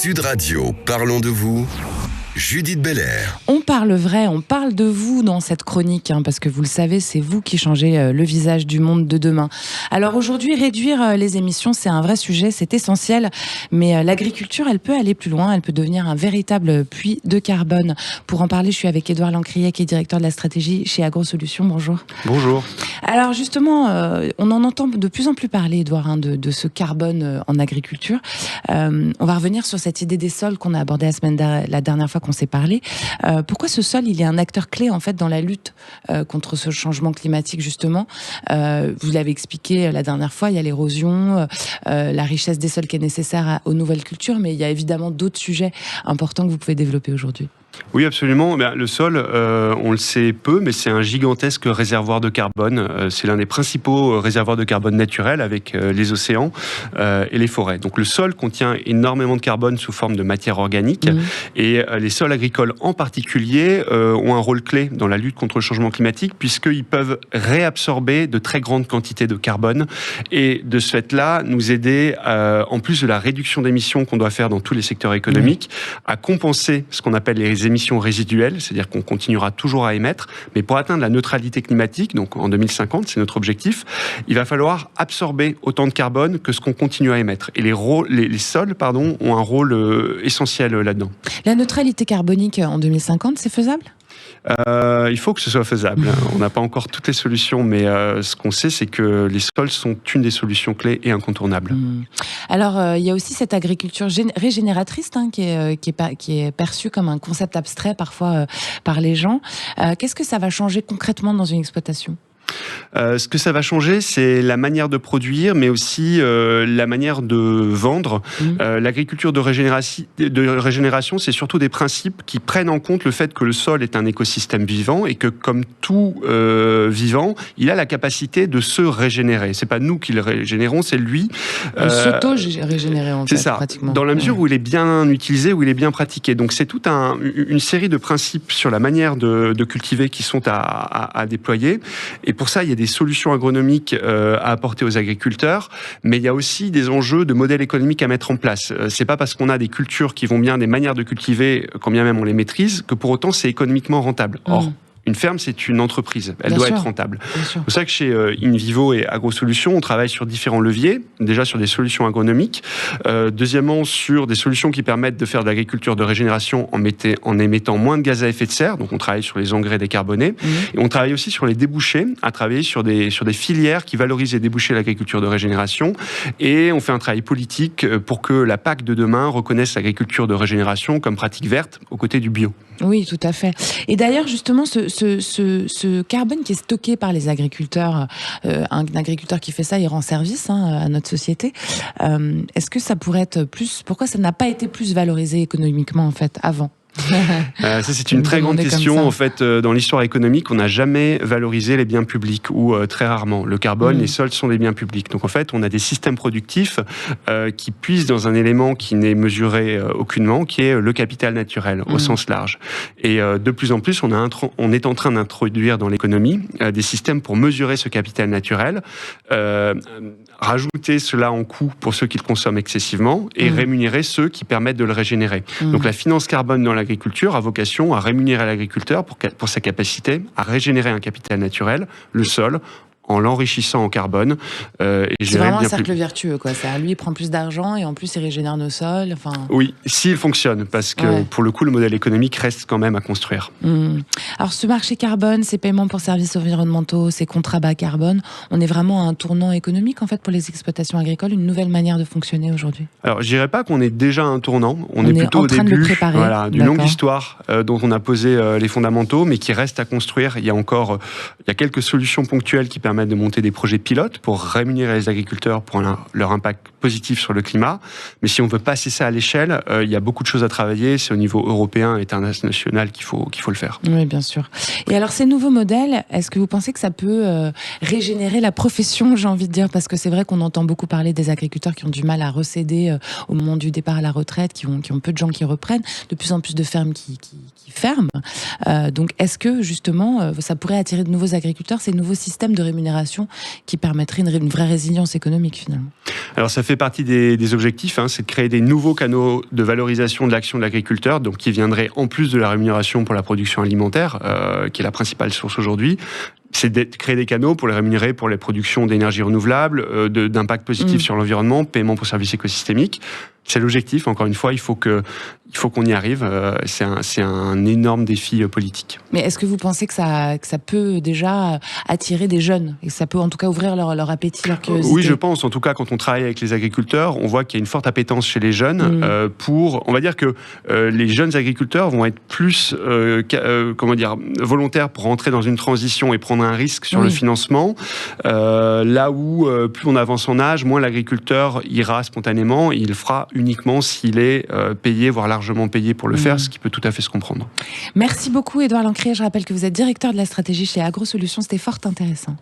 Sud Radio, parlons de vous. Judith Belair. On parle vrai, on parle de vous dans cette chronique, parce que vous le savez, c'est vous qui changez le visage du monde de demain. Alors aujourd'hui, réduire les émissions, c'est un vrai sujet, c'est essentiel, mais l'agriculture, elle peut aller plus loin, elle peut devenir un véritable puits de carbone. Pour en parler, je suis avec Édouard Lancriet, qui est directeur de la stratégie chez AgroSolutions. Bonjour. Bonjour. Alors justement, on en entend de plus en plus parler, Édouard, de ce carbone en agriculture. On va revenir sur cette idée des sols qu'on a abordée la dernière fois qu'on s'est parlé. Pourquoi ce sol, il est un acteur clé en fait dans la lutte contre ce changement climatique justement. Vous l'avez expliqué la dernière fois, il y a l'érosion, la richesse des sols qui est nécessaire aux nouvelles cultures, mais il y a évidemment d'autres sujets importants que vous pouvez développer aujourd'hui. Oui, absolument. Le sol, on le sait peu, mais c'est un gigantesque réservoir de carbone. C'est l'un des principaux réservoirs de carbone naturel avec les océans et les forêts. Donc le sol contient énormément de carbone sous forme de matière organique et les sols agricoles en particulier ont un rôle clé dans la lutte contre le changement climatique puisqu'ils peuvent réabsorber de très grandes quantités de carbone et de ce fait-là nous aider, en plus de la réduction d'émissions qu'on doit faire dans tous les secteurs économiques, à compenser ce qu'on appelle les émissions résiduelles, c'est-à-dire qu'on continuera toujours à émettre, mais pour atteindre la neutralité climatique, donc en 2050, c'est notre objectif, il va falloir absorber autant de carbone que ce qu'on continue à émettre. Et les sols ont un rôle essentiel là-dedans. La neutralité carbonique en 2050, c'est faisable ? Il faut que ce soit faisable. On n'a pas encore toutes les solutions, mais ce qu'on sait, c'est que les sols sont une des solutions clés et incontournables. Alors, il y a aussi cette agriculture régénératrice qui est perçue comme un concept abstrait parfois par les gens. Qu'est-ce que ça va changer concrètement dans une exploitation ? Ce que ça va changer, c'est la manière de produire, mais aussi la manière de vendre. L'agriculture de régénération, c'est surtout des principes qui prennent en compte le fait que le sol est un écosystème vivant et que, comme tout vivant, il a la capacité de se régénérer. C'est pas nous qui le régénérons, c'est lui. S'auto-régénérer en fait, c'est ça, pratiquement. dans la mesure où il est bien utilisé, où il est bien pratiqué. Donc c'est toute une série de principes sur la manière de cultiver qui sont à déployer. Et pour ça, il y a des solutions agronomiques à apporter aux agriculteurs, mais il y a aussi des enjeux de modèles économiques à mettre en place. C'est pas parce qu'on a des cultures qui vont bien, des manières de cultiver, quand bien même on les maîtrise, que pour autant c'est économiquement rentable. Or, une ferme, c'est une entreprise. Elle doit être rentable. C'est pour ça que chez InVivo et AgroSolutions, on travaille sur différents leviers. Déjà sur des solutions agronomiques. Deuxièmement, sur des solutions qui permettent de faire de l'agriculture de régénération en émettant moins de gaz à effet de serre. Donc on travaille sur les engrais décarbonés. Et on travaille aussi sur les débouchés, à travailler sur des filières qui valorisent les débouchés de l'agriculture de régénération. Et on fait un travail politique pour que la PAC de demain reconnaisse l'agriculture de régénération comme pratique verte aux côtés du bio. Oui, tout à fait. Et d'ailleurs, justement, ce carbone qui est stocké par les agriculteurs, un agriculteur qui fait ça, il rend service à notre société. Est-ce que ça pourrait être plus... Pourquoi ça n'a pas été plus valorisé économiquement, en fait, avant ? Ça, c'est une très grande question. En fait, dans l'histoire économique, on n'a jamais valorisé les biens publics ou très rarement. Le carbone, les sols sont des biens publics. Donc, en fait, on a des systèmes productifs qui puisent dans un élément qui n'est mesuré aucunement, qui est le capital naturel au sens large. Et de plus en plus, on est en train d'introduire dans l'économie des systèmes pour mesurer ce capital naturel, rajouter cela en coût pour ceux qui le consomment excessivement et rémunérer ceux qui permettent de le régénérer. Donc, la finance carbone dans l'agriculture a vocation à rémunérer l'agriculteur pour sa capacité à régénérer un capital naturel, le sol, en l'enrichissant en carbone. C'est vraiment un cercle vertueux, quoi. Ça, lui, il prend plus d'argent et en plus, il régénère nos sols. Enfin... Oui, s'il fonctionne, parce que pour le coup, le modèle économique reste quand même à construire. Alors, ce marché carbone, ces paiements pour services environnementaux, ces contrats bas carbone, on est vraiment à un tournant économique, en fait, pour les exploitations agricoles, une nouvelle manière de fonctionner aujourd'hui. Alors, je dirais pas qu'on est déjà à un tournant. On est plutôt au début d'une longue histoire dont on a posé les fondamentaux, mais qui reste à construire. Il y a quelques solutions ponctuelles qui permettent de monter des projets pilotes pour rémunérer les agriculteurs pour leur impact positif sur le climat. Mais si on veut passer ça à l'échelle, il y a beaucoup de choses à travailler. C'est au niveau européen et international qu'il faut le faire. Oui, bien sûr. Et alors, ces nouveaux modèles, est-ce que vous pensez que ça peut régénérer la profession, j'ai envie de dire? Parce que c'est vrai qu'on entend beaucoup parler des agriculteurs qui ont du mal à recéder au moment du départ à la retraite, qui ont peu de gens qui reprennent, de plus en plus de fermes qui ferment. Donc, est-ce que, justement, ça pourrait attirer de nouveaux agriculteurs, ces nouveaux systèmes de rémunération rémunération qui permettrait une vraie résilience économique finalement. Alors ça fait partie des objectifs, c'est de créer des nouveaux canaux de valorisation de l'action de l'agriculteur, donc qui viendraient en plus de la rémunération pour la production alimentaire, qui est la principale source aujourd'hui. C'est de créer des canaux pour les rémunérer pour les productions d'énergie renouvelable, d'impact positif sur l'environnement, paiement pour services écosystémiques. C'est l'objectif, encore une fois, il faut qu'on y arrive. C'est un énorme défi politique. Mais est-ce que vous pensez que ça peut déjà attirer des jeunes et que ça peut en tout cas ouvrir leur appétit, leur curiosité? Oui, je pense. En tout cas, quand on travaille avec les agriculteurs, on voit qu'il y a une forte appétence chez les jeunes on va dire que les jeunes agriculteurs vont être plus volontaires pour rentrer dans une transition et prendre un risque sur le financement. Là où plus on avance en âge, moins l'agriculteur ira spontanément. Il le fera uniquement s'il est payé, voire largement payé pour le faire, ce qui peut tout à fait se comprendre. Merci beaucoup Édouard Lancrier. Je rappelle que vous êtes directeur de la stratégie chez AgroSolutions. C'était fort intéressant.